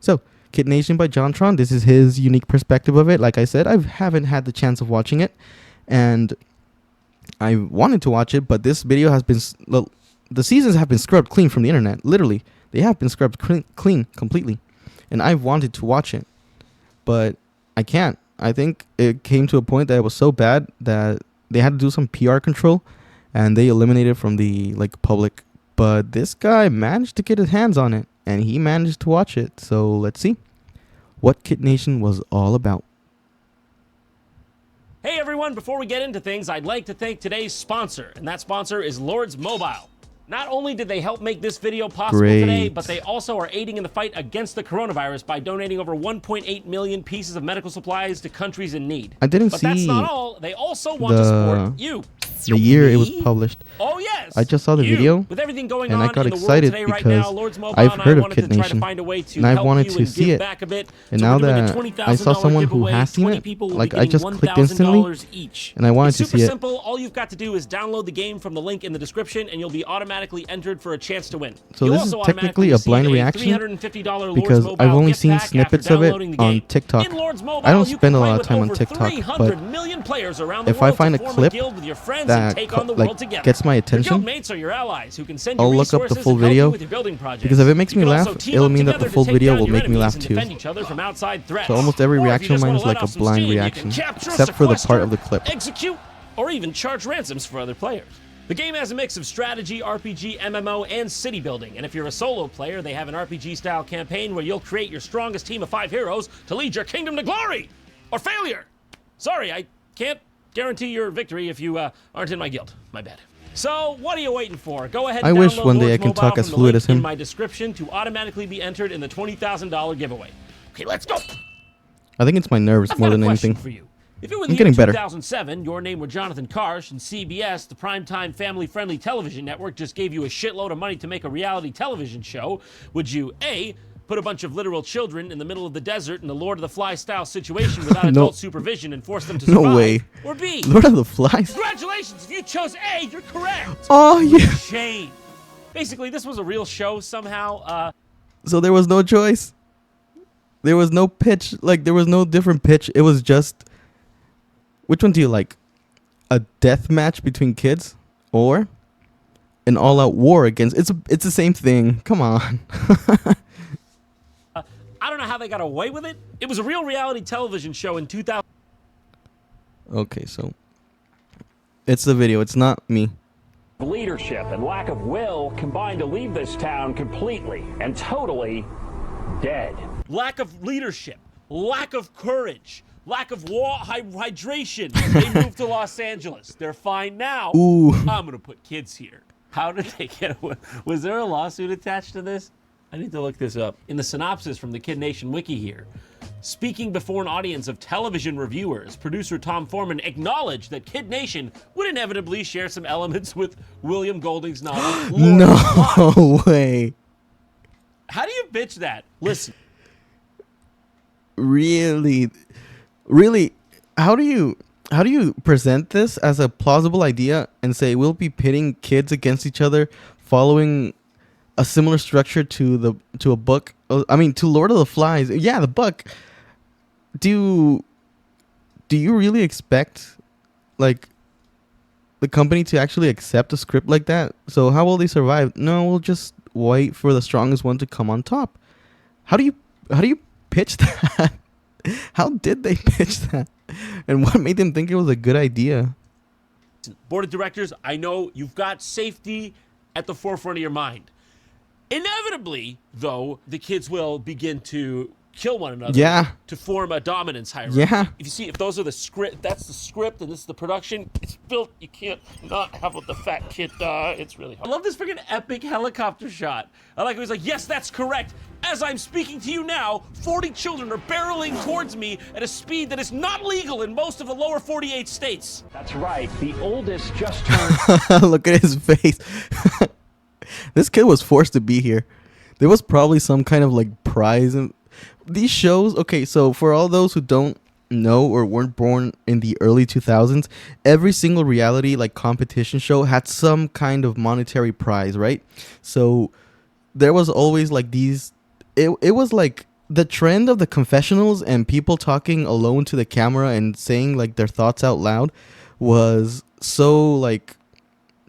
So, Kid Nation by JonTron. This is his unique perspective of it. Like I said, I haven't had the chance of watching it, and I wanted to watch it, but this video has been the seasons have been scrubbed clean from the internet. Literally, they have been scrubbed clean completely, and I've wanted to watch it, but I can't. I think it came to a point that it was so bad that they had to do some PR control, and they eliminated it from the public. But this guy managed to get his hands on it, and he managed to watch it. So let's see what Kid Nation was all about. Hey everyone, before we get into things, I'd like to thank today's sponsor, and that sponsor is Lords Mobile. Not only did they help make this video possible today, but they also are aiding in the fight against the coronavirus by donating over 1.8 million pieces of medical supplies to countries in need. I didn't but see that's not all. They also want to support you. The year it was published. Oh yes. I just saw the video, with everything going and on I got in the excited world today because right now, Lords Mobile I've and heard I of wanted Kid to try Nation, to find a way to and I've help wanted you to and see give it. back a bit. And So now we're doing a that I saw $20,000 someone who giveaway. has seen 20 it, people will like be I getting just clicked instantly, $1,000 each. and I wanted It's to super see it. simple. All you've got to do is download the game from the link in the description, and you'll be automatically entered for a chance to win. So You'll this is also technically automatically a blind receive reaction $350 because Lords I've Mobile only gift seen pack after snippets of it downloading the on game. TikTok. In Lords Mobile, I don't you spend can a play lot of with time on over TikTok, 300 but million players around the if I world find to a form clip guild with your friends that and take on the world together. gets my Your attention, guildmates are your allies who can send you I'll look up the resources full and help you video, with your building projects. because if it makes You me can laugh, also team it'll up mean that together the to full take video down will your make me enemies laugh and too. defend each other from outside threats. So almost every Or if you reaction of just mine wanna is let like a off some blind steam, you can reaction, capture, except for the part sequester, of the clip. execute, or even charge ransoms for other players. The game has a mix of strategy, RPG, MMO, and city building. And if you're a solo player, they have an RPG-style campaign where you'll create your strongest team of 5 heroes to lead your kingdom to glory or failure. Sorry, I can't guarantee your victory if you aren't in my guild. My bad. So, what are you waiting for? Go ahead and I wish download one day Lords I can Mobile talk as from the fluid link as him. in my description to automatically be entered in the $20,000 giveaway. Okay, let's go. I think it's my nerves I've more got a than question anything. for you. If it were I'm the getting year better. 2007, your name were Jonathan Karsh, and CBS, the primetime family-friendly television network, just gave you a shitload of money to make a reality television show, would you, A, put a bunch of literal children in the middle of the desert in a Lord of the Flies style situation without No. adult supervision and force them to survive? No way. Or B, Lord of the Flies? congratulations, if you chose A, you're correct. Oh yeah. Shame. Basically, this was a real show somehow. So there was no choice. There was no pitch. Like there was no different pitch. It was just, which one do you like? A death match between kids, or an all-out war against? It's the same thing. Come on. I don't know how they got away with it. It was a real reality television show in 2000. Okay, so it's the video. It's not me. Leadership and lack of will combined to leave this town completely and totally dead. Lack of leadership, lack of courage, lack of hydration. They moved to Los Angeles. They're fine now. Ooh. I'm gonna put kids here. How did they get away? Was there a lawsuit attached to this? I need to look this up. In the synopsis from the Kid Nation wiki here, speaking before an audience of television reviewers, producer Tom Foreman acknowledged that Kid Nation would inevitably share some elements with William Golding's novel. Lord of the Flies. No way. How do you bitch that? Listen. Really, how do you present this as a plausible idea and say we'll be pitting kids against each other following a similar structure to a book? I mean, to Lord of the Flies. Yeah, the book. Do you really expect like the company to actually accept a script like that? So how will they survive? No, we'll just wait for the strongest one to come on top. How do you pitch that? How did they pitch that? And what made them think it was a good idea? Board of directors, I know you've got safety at the forefront of your mind. Inevitably, though, the kids will begin to kill one another. Yeah. To form a dominance hierarchy. Yeah. If you see, if those are the script, that's the script, and this is the production. It's built. You can't not have the fat kid die. It's really hard. I love this freaking epic helicopter shot. I like it. He's like, yes, that's correct. As I'm speaking to you now, 40 children are barreling towards me at a speed that is not legal in most of the lower 48 states. That's right. The oldest just turned. Look at his face. This kid was forced to be here. There was probably some kind of like prize in these shows. Okay, so for all those who don't know or weren't born in the early 2000s, every single reality like competition show had some kind of monetary prize, right? So there was always like these, it was like the trend of the confessionals and people talking alone to the camera and saying like their thoughts out loud was so like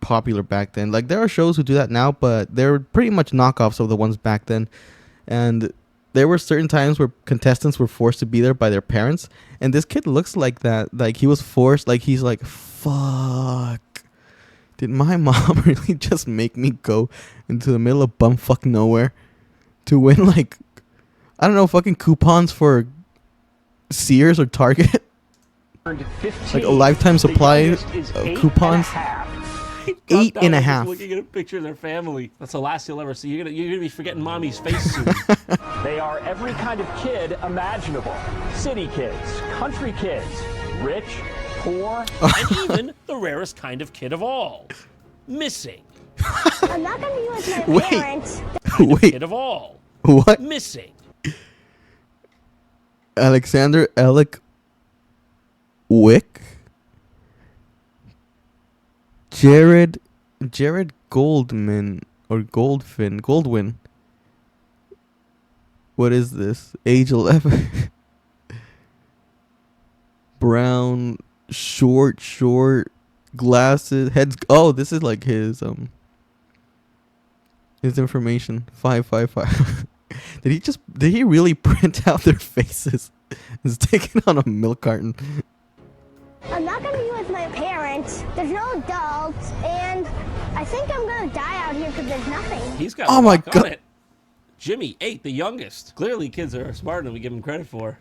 popular back then. Like there are shows who do that now, but they're pretty much knockoffs of the ones back then. And there were certain times where contestants were forced to be there by their parents, and this kid looks like that. Like he was forced. Like he's like, fuck. Did my mom really just make me go into the middle of bumfuck nowhere to win like, I don't know, fucking coupons for Sears or Target? Like a lifetime supply of coupons. 8.5. Looking at a picture of their family. That's the last you'll ever see. You're gonna be forgetting mommy's face soon. They are every kind of kid imaginable. City kids, country kids, rich, poor, And even the rarest kind of kid of all. Missing. I'm not gonna be with my Wait. parents. Wait, Kid of all. what? Missing. Alexander Alec Wick? Jared Goldman or Goldwyn. What is this? Age 11. Brown, short, glasses, heads. Oh, this is like his information. 555. Did he really print out their faces? It's taken on a milk carton. I'm not gonna be with my parents. There's no adults, and I think I'm gonna die out here because there's nothing. He's got Oh a my lock on God. it. Jimmy, 8, the youngest. Clearly kids are smarter than we give them credit for.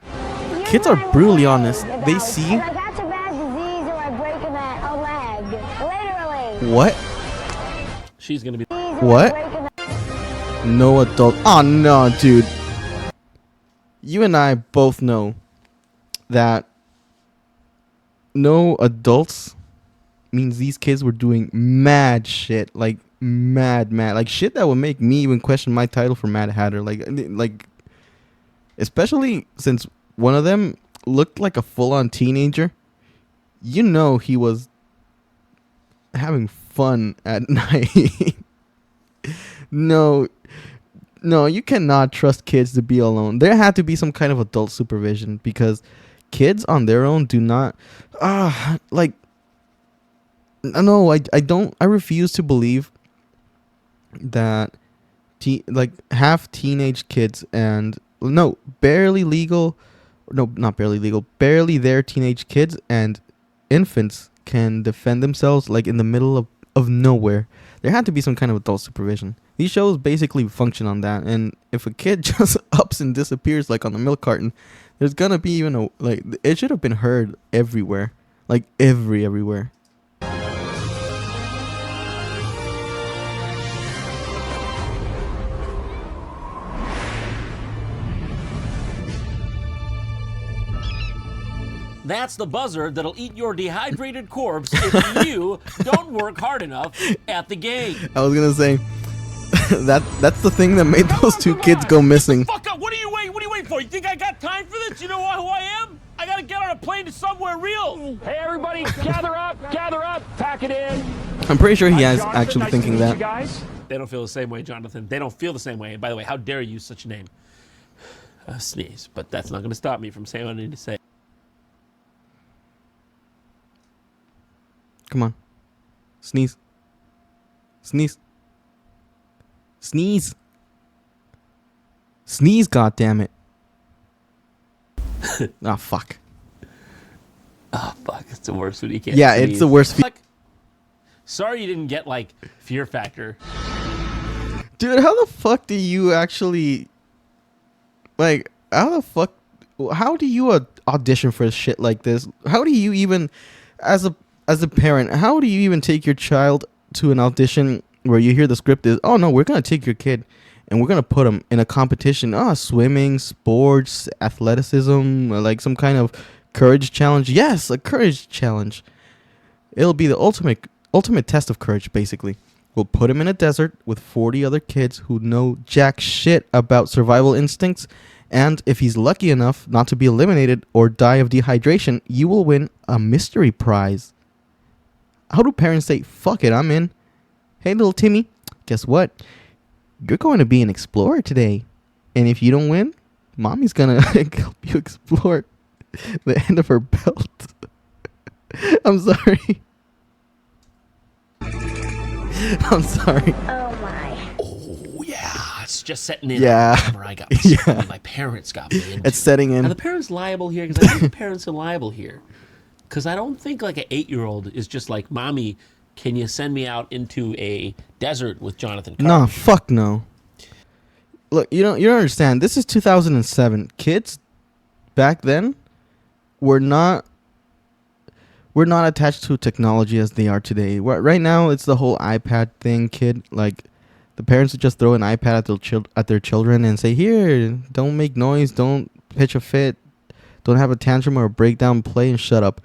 Here's Kids what are I'm brutally worried honest. They about. see- If I catch a bad disease or I break a leg, literally. What? She's gonna be. Disease or What? I break a No adult. Oh no, dude. You and I both know that no adults means these kids were doing mad shit. Like mad. Like shit that would make me even question my title for Mad Hatter. Like especially since one of them looked like a full-on teenager. You know he was having fun at night. No, you cannot trust kids to be alone. There had to be some kind of adult supervision because kids on their own do not. Like, no, I don't. I refuse to believe that, half teenage kids and barely legal. No, not barely legal. Barely there teenage kids and infants can defend themselves like in the middle of nowhere. There had to be some kind of adult supervision. These shows basically function on that. And if a kid just ups and disappears like on the milk carton, there's gonna be even it should have been heard everywhere. Like everywhere. That's the buzzard that'll eat your dehydrated corpse if you don't work hard enough at the game. I was gonna say that's the thing that made those two kids go missing. Fuck up! What are you waiting for? You think I got time for this? You know who I am? I gotta get on a plane to somewhere real. Hey, everybody, gather up, pack it in. I'm pretty sure he I'm is Jonathan, actually nice thinking to meet that. you guys. They don't feel the same way, Jonathan. They don't feel the same way. And by the way, how dare you use such a name? Sneeze. But that's not gonna stop me from saying what I need to say. Come on. Sneeze. Sneeze. Sneeze. Sneeze, goddammit. Ah, fuck. Oh, fuck. It's the worst when you can't Yeah, sneeze. it's the worst. Fuck. Sorry you didn't get, like, Fear Factor. Dude, how the fuck do you actually... Like, how the fuck... How do you audition for shit like this? How do you even... As a parent, how do you even take your child to an audition where you hear the script is, oh no, we're going to take your kid and we're going to put him in a competition, swimming, sports, athleticism, like some kind of courage challenge. Yes, a courage challenge. It'll be the ultimate test of courage, basically. We'll put him in a desert with 40 other kids who know jack shit about survival instincts, and if he's lucky enough not to be eliminated or die of dehydration, you will win a mystery prize. How do parents say, fuck it, I'm in? Hey, little Timmy, guess what? You're going to be an explorer today. And if you don't win, mommy's gonna help you explore the end of her belt. I'm sorry. I'm sorry. Oh my. Oh yeah, it's just setting in. Yeah. Where I got myself, my parents got me into. It's setting in. Are the parents liable here? Because I think the parents are liable here. Because I don't think like an 8-year-old is just like, mommy, can you send me out into a desert with Jonathan Carter? No, fuck no. Look, you don't understand. This is 2007. Kids back then were not attached to technology as they are today. Right now, it's the whole iPad thing. Kid, like, the parents would just throw an iPad at their children and say, "Here, don't make noise, don't pitch a fit, don't have a tantrum or a breakdown, play and shut up."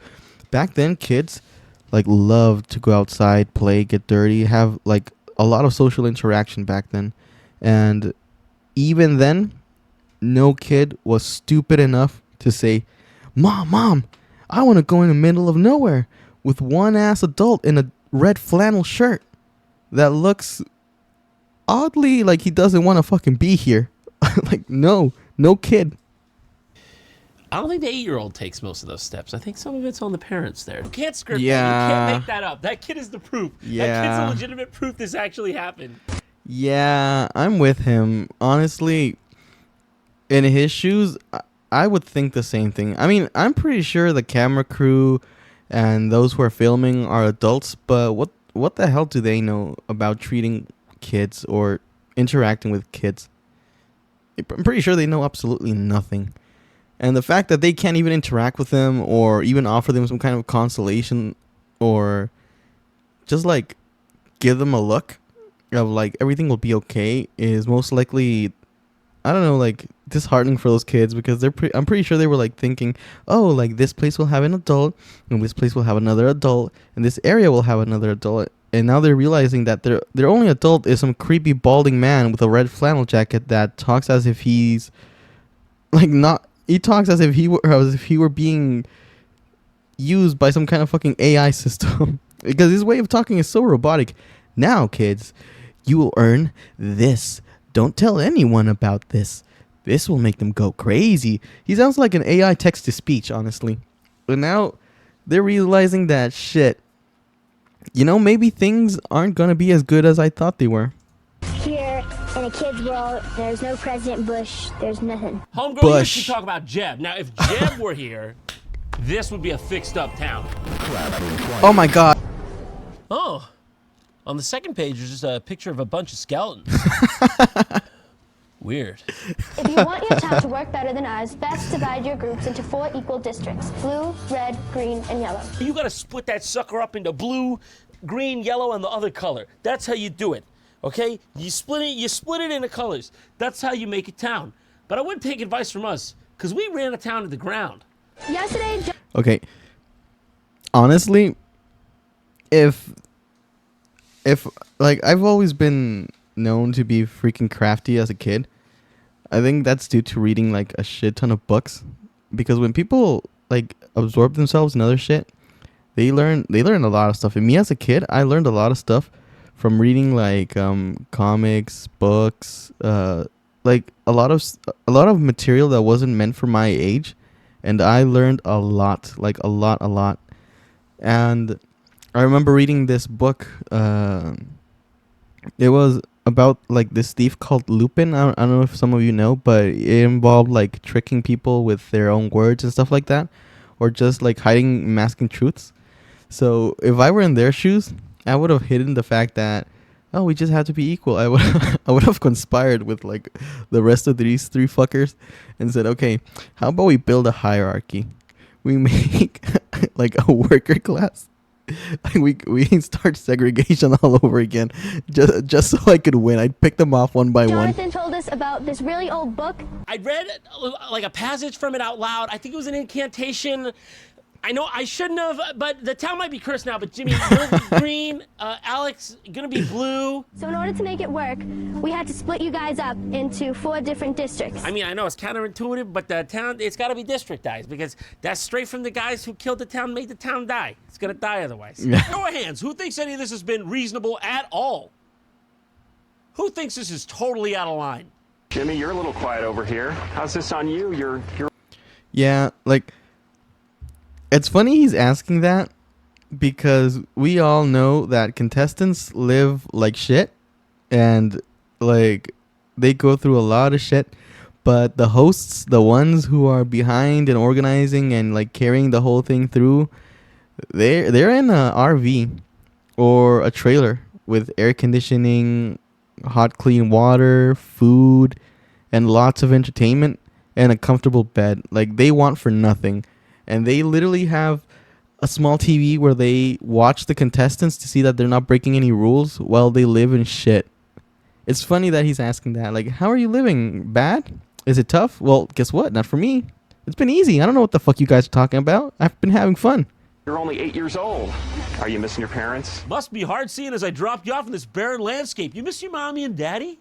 Back then, kids like loved to go outside, play, get dirty, have like a lot of social interaction back then, and even then, no kid was stupid enough to say, Mom, I want to go in the middle of nowhere with one ass adult in a red flannel shirt that looks oddly like he doesn't want to fucking be here." Like, no kid. I don't think the 8-year-old takes most of those steps. I think some of it's on the parents there. You can't script that. Yeah. You can't make that up. That kid is the proof. That Yeah. kid's a legitimate proof this actually happened. Yeah, I'm with him. Honestly, in his shoes, I would think the same thing. I mean, I'm pretty sure the camera crew and those who are filming are adults, but what the hell do they know about treating kids or interacting with kids? I'm pretty sure they know absolutely nothing. And the fact that they can't even interact with them or even offer them some kind of consolation or just like give them a look of like everything will be okay is most likely, I don't know, like disheartening for those kids, because I'm pretty sure they were like thinking, oh, like this place will have an adult and this place will have another adult and this area will have another adult, and now they're realizing that their only adult is some creepy balding man with a red flannel jacket that talks as if he's like not. He talks as if he were being used by some kind of fucking AI system. Because his way of talking is so robotic. Now, kids, you will earn this. Don't tell anyone about this. This will make them go crazy. He sounds like an AI text-to-speech, honestly. But now they're realizing that shit. You know, maybe things aren't going to be as good as I thought they were. Here in a kid's world, there's no President Bush, there's nothing. Homegirl Bush. used to talk about Jeb. Now, if Jeb were here, this would be a fixed-up town. Oh my god. Oh, on the second page, there's just a picture of a bunch of skeletons. Weird. If you want your town to work better than ours, best divide your groups into 4 equal districts: blue, red, green, and yellow. You gotta split that sucker up into blue, green, yellow, and the other color. That's how you do it, okay? You split it into colors. That's how you make a town. But I wouldn't take advice from us, because we ran a town to the ground. Yesterday, Okay. Honestly, if like I've always been known to be freaking crafty as a kid. I think that's due to reading like a shit ton of books, because when people like absorb themselves in other shit, they learn a lot of stuff. And me as a kid, I learned a lot of stuff from reading like comics, books, like a lot of material that wasn't meant for my age, and I learned a lot, like a lot. And I remember reading this book. It was about like this thief called Lupin. I don't know if some of you know, but it involved like tricking people with their own words and stuff like that, or just like masking truths. So if I were in their shoes, I would have hidden the fact that, oh, we just have to be equal. I would have conspired with like the rest of these 3 fuckers and said, okay, how about we build a hierarchy? We make like a worker class. Like we start segregation all over again, just so I could win. I'd pick them off one by one. Jonathan told us about this really old book. I read like a passage from it out loud. I think it was an incantation. I know I shouldn't have, but the town might be cursed now. But Jimmy, you're green, Alex gonna be blue. So in order to make it work, we had to split you guys up into 4 different districts. I mean, I know it's counterintuitive, but the town, it's got to be districtized, because that's straight from the guys who killed the town, made the town die. It's gonna die otherwise. Show of hands, who thinks any of this has been reasonable at all? Who thinks this is totally out of line? Jimmy, you're a little quiet over here. How's this on you? You're Yeah, like, it's funny he's asking that because we all know that contestants live like shit and, like, they go through a lot of shit. But the hosts, the ones who are behind and organizing and, like, carrying the whole thing through, they're in a RV or a trailer with air conditioning, hot clean water, food, and lots of entertainment and a comfortable bed. Like, they want for nothing. And they literally have a small TV where they watch the contestants to see that they're not breaking any rules while they live in shit. It's funny that he's asking that. Like, how are you living? Bad? Is it tough? Well, guess what? Not for me. It's been easy. I don't know what the fuck you guys are talking about. I've been having fun. you're only 8 years old. Are you missing your parents? Must be hard seeing as I dropped you off in this barren landscape. You miss your mommy and daddy?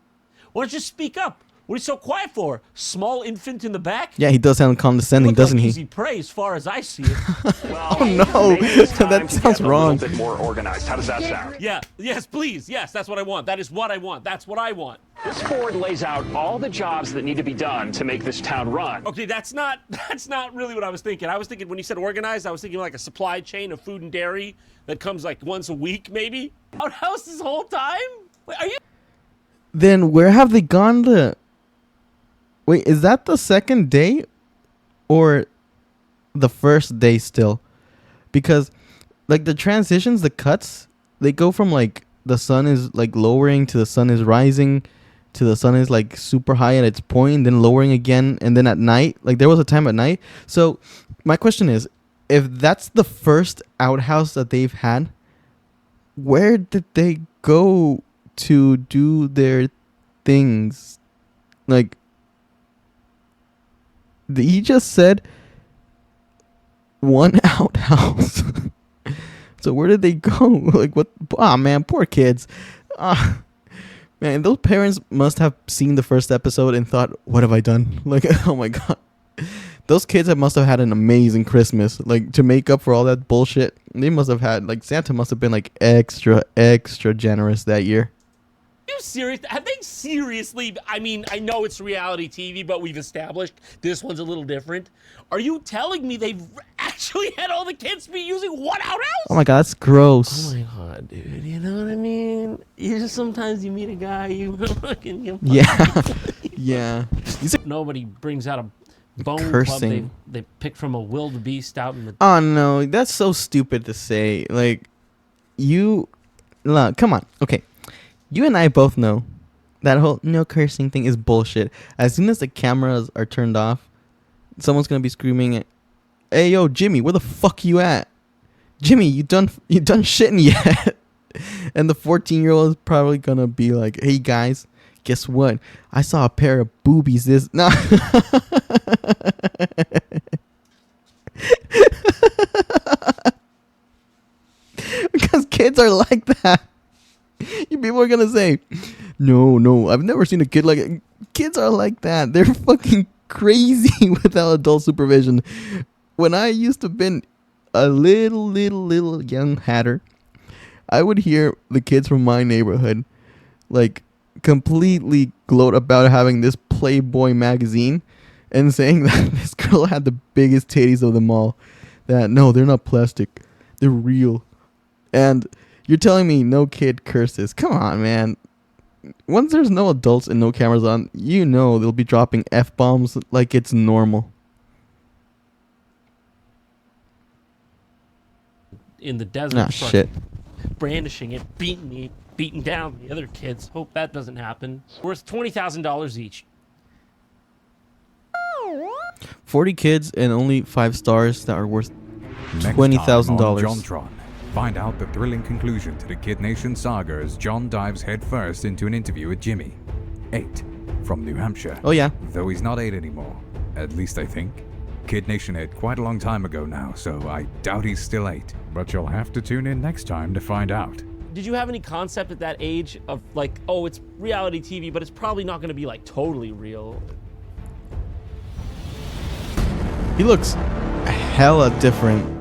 Why don't you speak up? What are you so quiet for? Small infant in the back? Yeah, he does sound condescending, Look doesn't like he? easy prey as far as I see it. Well, Oh, no. maybe it's time That to sounds get wrong. A little bit more organized. How does that sound? Yeah, yes, please. Yes, that's what I want. That is what I want. That's what I want. This board lays out all the jobs that need to be done to make this town run. Okay, that's not really what I was thinking. I was thinking when you said organized, I was thinking like a supply chain of food and dairy that comes like once a week, maybe. Outhouse this whole time? Wait, are you? Then where have they gone to... Wait, is that the second day or the first day still? Because, like, the transitions, the cuts, they go from, like, the sun is, like, lowering to the sun is rising to the sun is, like, super high at its point, then lowering again, and then at night. Like, there was a time at night. So, my question is, if that's the first outhouse that they've had, where did they go to do their things? Like, he just said one outhouse. So where did they go? Like, what? Ah, man, poor kids. Man, those parents must have seen the first episode and thought, what have I done? Like, oh my God. Those kids must have had an amazing Christmas. Like, to make up for all that bullshit, they must have had, like, Santa must have been, like, extra generous that year. Are you serious? Have they seriously? I mean, I know it's reality TV, but we've established this one's a little different. Are you telling me they've actually had all the kids be using one outhouse? Oh my God, that's gross. Oh my God, dude. You know what I mean? You just sometimes you meet a guy, you fucking get Yeah. Yeah. Nobody brings out a bone Cursing. club they picked from a wildebeest out in the. Oh no, that's so stupid to say. Like, come on. Okay. You and I both know that whole no cursing thing is bullshit. As soon as the cameras are turned off, someone's gonna be screaming, "Hey yo, Jimmy, where the fuck you at? Jimmy, you done shitting yet?" And the 14-year-old is probably gonna be like, "Hey guys, guess what? I saw a pair of boobies this." No. Because kids are like that. People are gonna say, no, I've never seen a kid like it. Kids are like that. They're fucking crazy without adult supervision. When I used to been a little young hatter, I would hear the kids from my neighborhood like completely gloat about having this Playboy magazine and saying that this girl had the biggest titties of them all. That no, they're not plastic, they're real. And you're telling me no kid curses? Come on, man. Once there's no adults and no cameras on, you know they'll be dropping F-bombs like it's normal. In the desert. Ah, start shit. Brandishing it, beating down the other kids. Hope that doesn't happen. Worth $20,000 each. 40 kids and only 5 stars that are worth Next time $20,000. on JonTron, find out the thrilling conclusion to the Kid Nation saga as John dives headfirst into an interview with Jimmy, 8, from New Hampshire. Oh yeah. Though he's not 8 anymore, at least I think. Kid Nation hit quite a long time ago now, so I doubt he's still 8. But you'll have to tune in next time to find out. Did you have any concept at that age of like, oh, it's reality TV, but it's probably not going to be like totally real? He looks hella different